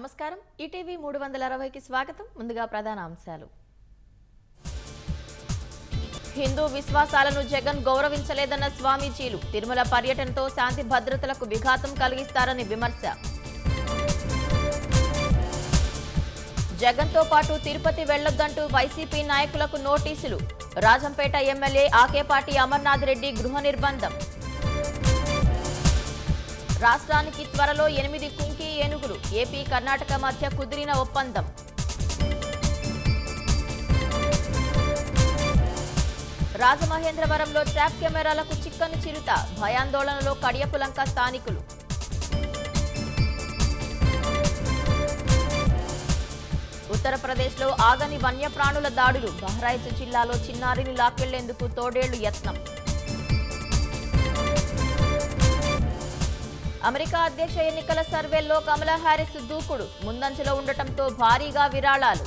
నమస్కారం ఈటీవీ 360కి స్వాగతం ముందుగా ప్రధాన అంశాలు హిందూ విశ్వాసాలను జగన్ గౌరవించలేదన్న స్వామీజీలు తిరుమల పర్యటనతో శాంతి భద్రతలకు విఘాతం కలిగిస్తారని విమర్శ జగన్తో పాటు తిరుపతి వెళ్లొద్దంటూ వైసీపీ నాయకులకు నోటీసులు రాజంపేట ఎమ్మెల్యే ఆకేపాటి అమర్నాథ్ రెడ్డి గృహ నిర్బంధం రాష్ట్రానికి త్వరలో 8 కుంకి ఏనుగులు ఏపీ కర్ణాటక మధ్య కుదిరిన ఒప్పందం రాజమహేంద్రవరంలో ట్రాప్ కెమెరాలకు చిక్కని చిరుత భయాందోళనలో కడియపులంక స్థానికులు ఉత్తరప్రదేశ్లో ఆగని వన్యప్రాణుల దాడులు బహ్రాయిచ్ జిల్లాలో చిన్నారిని లాక్కెళ్లేందుకు తోడేళ్లు యత్నం అమెరికా అధ్యక్ష ఎన్నికల సర్వేల్లో కమలా హారిస్ దూకుడు ముందంజలో ఉండటంతో భారీగా విరాళాలు